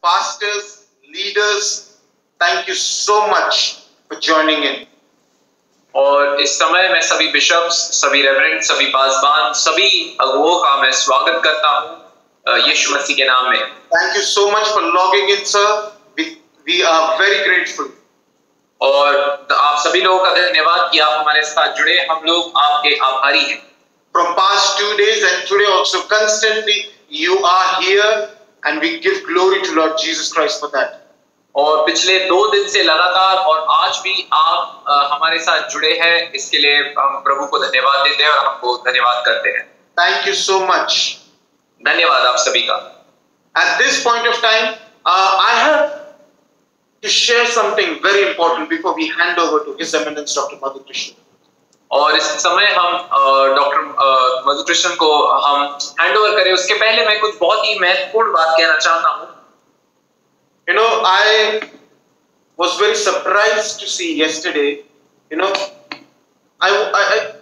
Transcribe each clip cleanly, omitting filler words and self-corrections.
pastors, leaders, thank you so much for joining in. और इस समय मैं सभी बिशप्स, सभी रेवरेंड, सभी पासबान, सभी अगुओं का मैं स्वागत करता हूं यीशु मसीह के नाम में। Thank you so much for logging in, sir. We are very grateful. और आप सभी लोगों का धन्यवाद कि आप हमारे साथ जुड़े। हम लोग आपके आभारी हैं। From past 2 days and today also constantly you are here and we give glory to Lord Jesus Christ for that. और पिछले 2 दिन से लगातार और आज भी आप हमारे साथ जुड़े हैं, इसके लिए हम प्रभु को धन्यवाद देते हैं और आपको धन्यवाद करते हैं। Thank you so much. धन्यवाद आप सभी का। At this point of time, I have to share something very important before we hand over to His Eminence Dr. Madhu Krishnan. और इस समय हम डॉक्टर मधु कृष्णन को हम हैंड ओवर करें, उसके पहले मैं कुछ बहुत ही महत्वपूर्ण बात कहना चाहता हूँ। You know, I was very surprised to see yesterday, you know,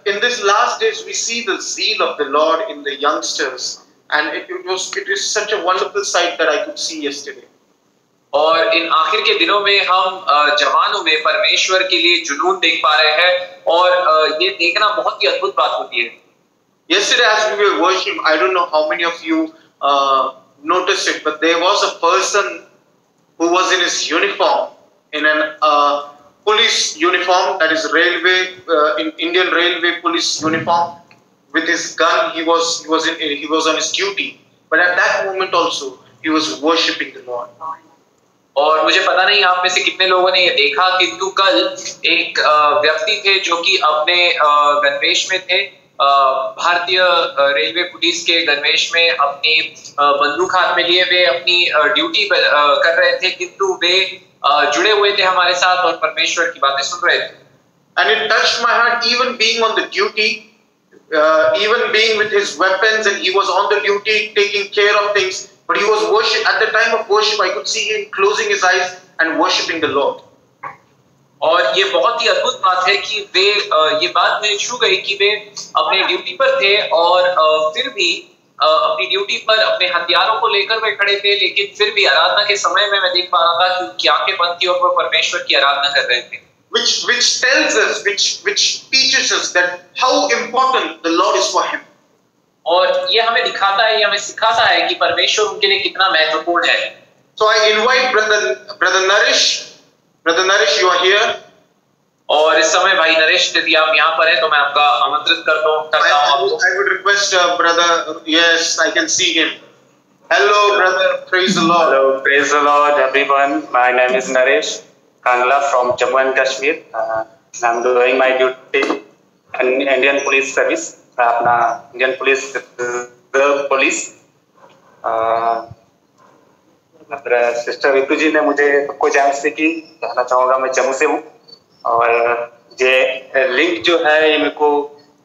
in this last days we see the zeal of the Lord in the youngsters, and it is such a wonderful sight that I could see yesterday. और इन आखिर के दिनों में हम जवानों में परमेश्वर के लिए जुनून देख पा रहे हैं और ये देखना बहुत ही अद्भुत बात होती है। Yesterday as we were worshiping, I don't know how many of you noticed it, but there was a person who was in his uniform, in an police uniform, that is railway, in Indian Railway police uniform, with his gun. He was on his duty, but at that moment also he was worshiping the Lord. और मुझे पता नहीं आप में से कितने लोगों ने ये देखा, किंतु कल एक व्यक्ति थे जो कि अपने गणवेश में थे, भारतीय रेलवे पुलिस के गणवेश में अपनी बंदूक हाथ में लिए वे अपनी ड्यूटी कर रहे थे, किंतु वे जुड़े हुए थे हमारे साथ और परमेश्वर की बातें सुन रहे थे। And it touched my heart, even being on the duty, even being with his weapons, and he was on the duty taking care of things, but he was worship. At the time of worship, I could see him closing his eyes and worshiping the Lord. और ये बहुत ही अद्भुत बात है कि वे ये बात मुझे छू गई कि वे अपने ड्यूटी पर थे और फिर भी अपनी ड्यूटी पर अपने हथियारों को लेकर वे खड़े थे, लेकिन फिर भी आराधना के समय में मैं देख पा रहा था कि उनकी आंखें बंद थी और वो परमेश्वर की आराधना कर रहे थे। Which tells us, which teaches us that how important the Lord is for him. और ये हमें दिखाता है, ये हमें सिखाता है कि परमेश्वर उनके लिए कितना महत्वपूर्ण है। So I invite brother Naresh. Brother Naresh, you are here. और इस समय भाई नरेश, यदि आप यहाँ पर हैं तो मैं आपका आमंत्रित करता हूँ। I would request brother. Yes, I can see him. Hello, brother. Praise the Lord. Hello, praise the Lord, everyone. My name is Naresh Kangla from Jammu and Kashmir. I'm doing my duty in Indian Police Service. अपना Indian Police Police. Sister Ritu ji ने मुझे सबको जान से की कहना चाहूँगा, मैं जम्मू से हूँ और ये लिंक जो है ये मेरे को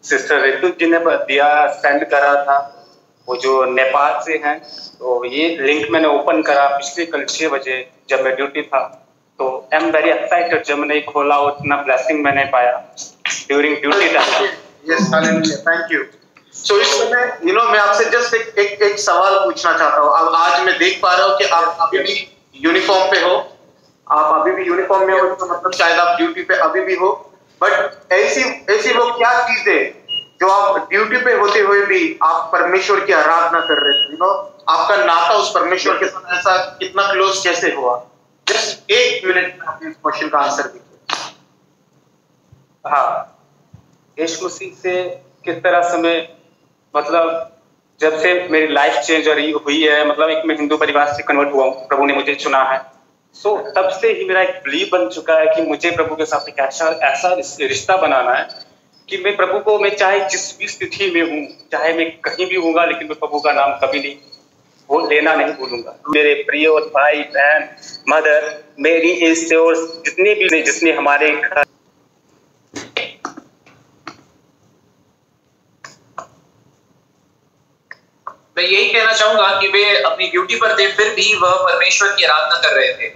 सिस्टर रितु जी ने दिया, सेंड करा था, वो जो नेपाल से हैं। तो ये लिंक मैंने ओपन करा पिछले कल 6 बजे जब मैं ड्यूटी था, तो आई एम वेरी एक्साइटेड। जब मैंने खोला उतना ब्लेसिंग मैंने पाया during duty time. Yes, hallelujah, thank you. So इस समय मैं आपसे जस्ट एक सवाल पूछना चाहता हूँ। अब आज मैं देख पा रहा हूँ कि आप अभी भी यूनिफॉर्म पे हो, आप अभी भी यूनिफॉर्म में हो, तो मतलब शायद आप ड्यूटी पे अभी भी हो, बट ऐसी वो क्या चीजें जो आप ड्यूटी पे होते हुए भी आप परमेश्वर की आराधना कर रहे थे, आपका नाता उस परमेश्वर के साथ ऐसा कितना क्लोज कैसे हुआ? जस्ट 1 मिनट में आप इस क्वेश्चन का आंसर दीजिए। हाँ, यीशु मसीह से किस तरह से मैं मतलब जब से मेरी लाइफ चेंज हुई है, मतलब एक मैं हिंदू परिवार से कन्वर्ट हुआ हूँ, प्रभु ने मुझे चुना है, सो तब से ही मेरा एक बिलीव बन चुका है कि मुझे प्रभु के साथ एक ऐसा रिश्ता बनाना है कि मैं प्रभु को, मैं चाहे जिस भी स्थिति में हूँ, चाहे मैं कहीं भी हूँगा, लेकिन मैं प्रभु का नाम कभी नहीं वो लेना नहीं भूलूंगा। मेरे प्रिय भाई बहन, मदर, मेरी इस और जितने भी जिसने हमारे घर मैं यही कहना चाहूंगा कि वे अपनी ड्यूटी पर थे, फिर भी वह परमेश्वर की आराधना कर रहे थे।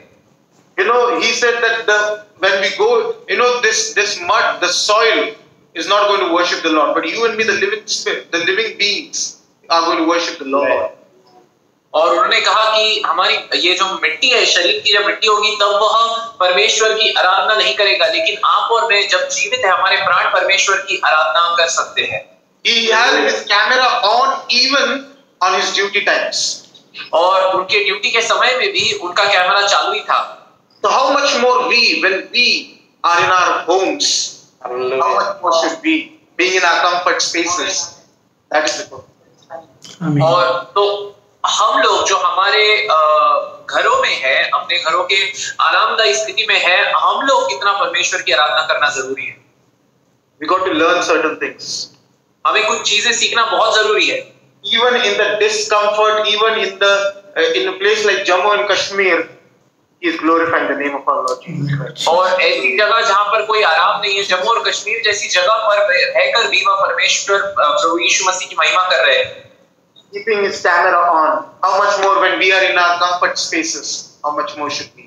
He said that when we go, this mud, the soil is not going to worship the Lord, but you and me, the living spirit, the living beings, are going to worship the Lord. और उन्होंने कहा कि हमारी ये जो मिट्टी है, शरीर की जब मिट्टी होगी तब वह परमेश्वर की आराधना नहीं करेगा, लेकिन आप और मैं जब जीवित है हमारे प्राण परमेश्वर की आराधना कर सकते हैं। He had his camera on even on his duty times. और उनके ड्यूटी के समय में भी उनका कैमरा चालू ही था। So how much more we, when we are in our homes, how much more should we, being in our comfort spaces? That is the point. और तो हम लोग जो हमारे घरों में है, अपने घरों के आरामदायी स्थिति में है, हम लोग कितना परमेश्वर की आराधना करना जरूरी है। We got to learn certain things. हमें कुछ चीजें सीखना बहुत जरूरी है। Even in the discomfort, even in a place like Jammu and Kashmir, he is glorifying the name of our Lord Jesus Christ. और ऐसी जगह जहाँ पर कोई आराम नहीं है, जम्मू और कश्मीर जैसी जगह पर रहकर भी वह परमेश्वर प्रभु यीशु मसीह की महिमा कर रहे हैं। Keeping his camera on. How much more when we are in our comfort spaces? How much more should we?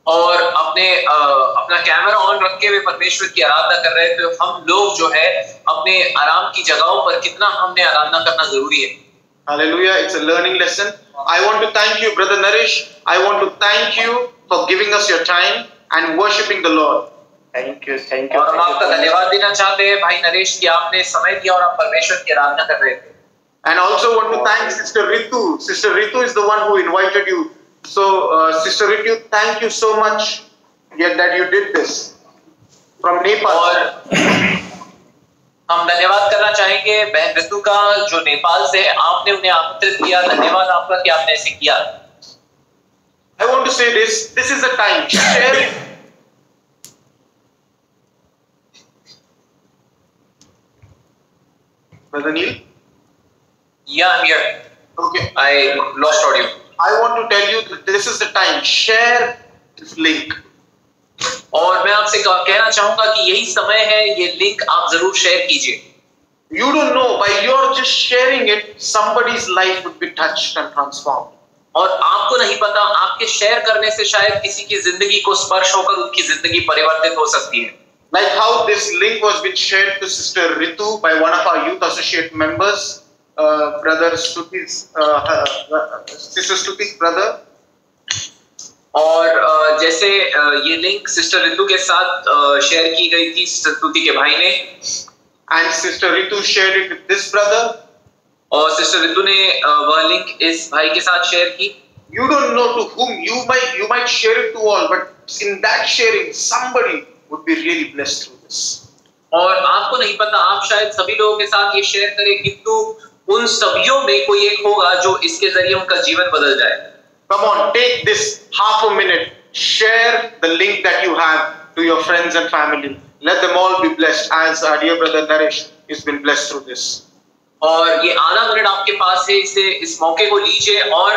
और अपना कैमरा ऑन रखे हुए परमेश्वर की आराधना कर रहे हैं, तो हम लोग जो है अपने आराम की जगहों पर कितना हमने आराधना करना जरूरी है। Hallelujah! It's a learning lesson. I want to thank you, Brother Naresh. I want to thank you for giving us your time and worshiping the Lord. Thank you, thank you. और हम आपका धन्यवाद देना चाहते हैं भाई नरेश कि आपने समय दिया और आप परमेश्वर की आराधना कर रहे थे। And also want to thank Sister Ritu. Sister Ritu is the one who invited you. So, Sister Ritu, thank you so much that you did this from Nepal. और हम धन्यवाद करना चाहेंगे बहन रितु का, जो नेपाल से है, आपने उन्हें आमंत्रित किया। धन्यवाद आपका कि आपने ऐसे किया। I want to say this. This is the time. Share it. Brother Neil? Yeah, I'm here. Okay. I lost audio. I want to tell you that this is the time. Share this link. और मैं आपसे कहना चाहूंगा कि यही समय है, ये लिंक आप जरूर शेयर कीजिए। You don't know, by your just sharing it, somebody's life would be touched and transformed. और आपको नहीं पता, आपके शेयर करने से शायद किसी की जिंदगी को स्पर्श होकर उनकी जिंदगी परिवर्तित हो सकती है। Like how this link was been shared to Sister Ritu by one of our youth associate members, Brother Stuti's, Sister Stuti's brother. और जैसे ये लिंक सिस्टर रितु के साथ शेयर की गई थी सिस्टर स्तुति के भाई ने, and Sister Ritu shared it with this brother. और सिस्टर रितु ने वह लिंक इस भाई के साथ शेयर की। You don't know to whom you might share it to all, but in that sharing somebody would be really blessed through this. और आपको नहीं पता, आप शायद सभी लोगों के साथ ये शेयर करें, किंतु उन सभियों में कोई एक होगा जो इसके जरिए उनका जीवन बदल जाए। Come on, take this half a minute, share the link that you have to your friends and family. Let them all be blessed as our dear brother Naresh has been blessed through this. और ये आधा minute आपके पास है, इस मौके को लीजिए और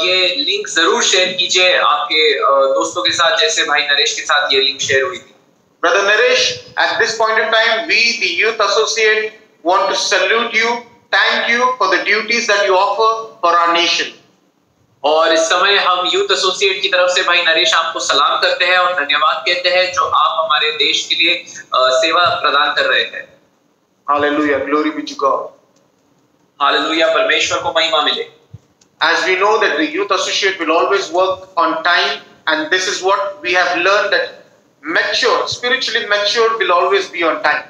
ये लिंक जरूर शेयर कीजिए आपके दोस्तों के साथ, जैसे भाई नरेश के साथ ये लिंक शेयर हुई थी। Brother Naresh, at this point in time, we, the Youth Associate, want to salute you, thank you for the duties that you offer for our nation. और इस समय हम यूथ एसोसिएट की तरफ से भाई नरेश आपको सलाम करते हैं और धन्यवाद कहते हैं जो आप हमारे देश के लिए सेवा प्रदान कर रहे हैं। Hallelujah, glory be to God. Hallelujah, परमेश्वर को महिमा मिले। As we know that the Youth Associate will always work on time, and this is what we have learned, that spiritually mature will always be on time.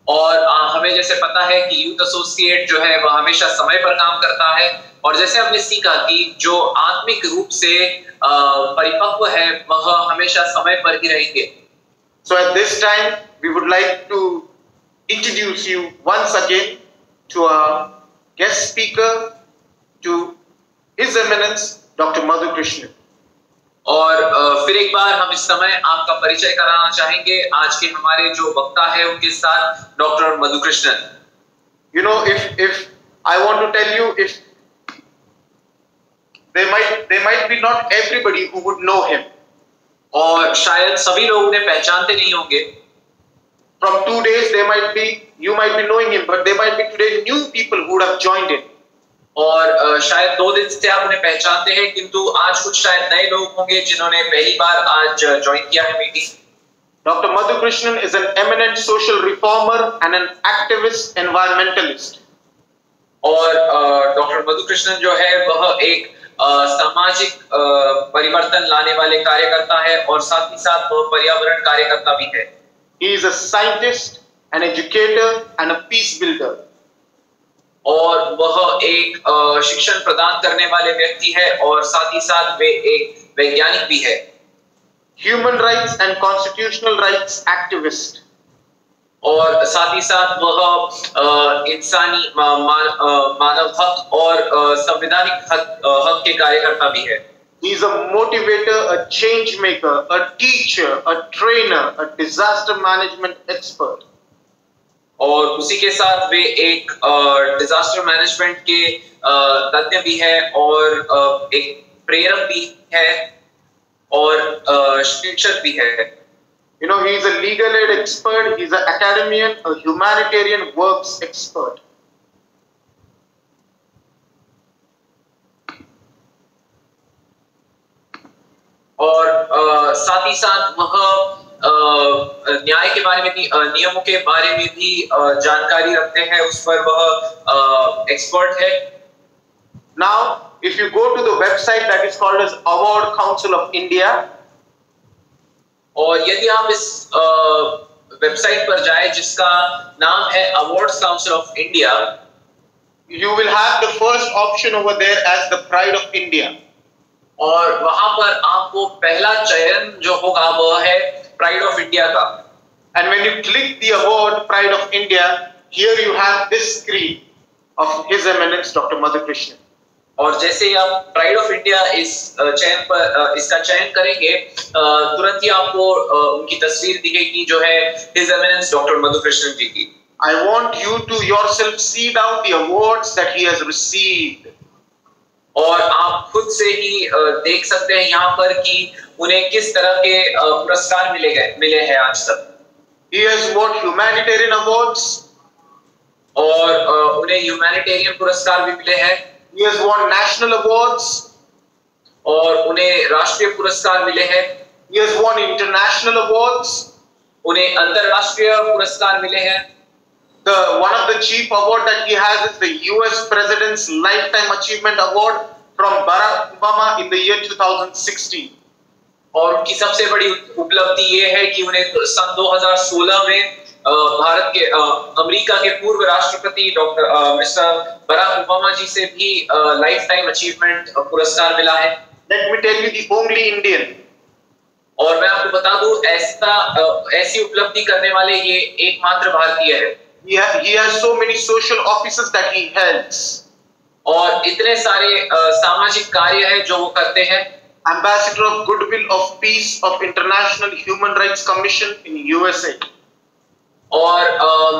और हमें जैसे पता है कि यूथ एसोसिएट जो है वह हमेशा समय पर काम करता है, और जैसे हमने सीखा कि जो आत्मिक रूप से परिपक्व है वह हमेशा समय पर ही रहेंगे। So at this time we would like to introduce you once again to our guest speaker, to His Eminence Dr. Madhu Krishnan. और फिर एक बार हम इस समय आपका परिचय कराना चाहेंगे आज के हमारे जो वक्ता है उनके साथ, doctor Madhu Krishnan. You know, if I want to tell you, if there might be not everybody who would know him. और शायद सभी लोग उन्हें पहचानते नहीं होंगे। From 2 days you might be knowing him, but there might be today new people who would have joined in. और शायद 2 दिन से आप उन्हें पहचानते हैं, किंतु आज कुछ शायद नए लोग होंगे जिन्होंने पहली बार आज ज्वाइन किया है meeting. Dr. Madhu Krishnan is an eminent social reformer and an activist environmentalist. और डॉक्टर मधुकृष्णन जो है वह एक सामाजिक परिवर्तन लाने वाले कार्यकर्ता है और साथ ही साथ वह पर्यावरण कार्यकर्ता भी है। He is a scientist, an educator and a peace builder. और वह एक शिक्षण प्रदान करने वाले व्यक्ति है और साथ ही साथ वे एक वैज्ञानिक भी है। Human rights and constitutional rights activist. और साथ ही साथ वह इंसानी मानव हक और संवैधानिक हक के कार्यकर्ता भी है। He is a motivator, a change maker, a teacher, a trainer, a disaster management expert. और उसी के साथ वे एक डिजास्टर मैनेजमेंट के तज्ञ भी है और एक प्रेरक भी है और शिक्षक भी है। You know, he is a legal aid expert, he is an academician, a humanitarian works expert. और साथ ही साथ वह न्याय के बारे में भी, नियमों के बारे में भी जानकारी रखते हैं, उस पर वह एक्सपर्ट है। Now, if you go to the website that is called as Award Council of India, और यदि आप इस वेबसाइट पर जाए जिसका नाम है awards council of India, you will have the first option over there as the Pride of India. और वहां पर आपको पहला चयन जो होगा वह है प्राइड ऑफ इंडिया का। And when you click the award Pride of India, here you have this screen of His Eminence Dr. Madhukrishnan. और जैसे ही आप प्राइड ऑफ इंडिया इस चयन पर इसका चयन करेंगे, तुरंत ही आपको उनकी तस्वीर दिखेगी जो है हिज एमिनेंस डॉक्टर मधुकृष्णन जी की। I want you to yourself see down the awards that he has received. और आप खुद से ही देख सकते हैं यहाँ पर कि उन्हें किस तरह के पुरस्कार मिले हैं आज तक। He has won humanitarian awards. और उन्हें ह्यूमैनिटेरियन पुरस्कार भी मिले हैं। He has won national awards. और उन्हें राष्ट्रीय पुरस्कार मिले हैं। He has won international awards. उन्हें अंतरराष्ट्रीय पुरस्कार मिले हैं। One of the chief award that he has is the US President's Lifetime Achievement Award from Barack Obama in the year 2016. और उनकी सबसे बड़ी उपलब्धि ये है कि उन्हें सन 2016 में भारत के अमेरिका के पूर्व राष्ट्रपति डॉक्टर मिस्टर बराक ओबामा जी से भी लाइफ टाइम अचीवमेंट पुरस्कार मिला है। Let me tell you the only Indian. और मैं आपको बता दूं ऐसी उपलब्धि करने वाले ये एकमात्र भारतीय है। He has so many social offices that he helps. और इतने सारे सामाजिक कार्य हैं जो वो करते हैं। Ambassador of Goodwill of Peace of International Human Rights Commission in USA. और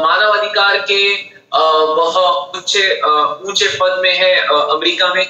मानव अधिकार के वह ऊंचे पद में है अमेरिका में।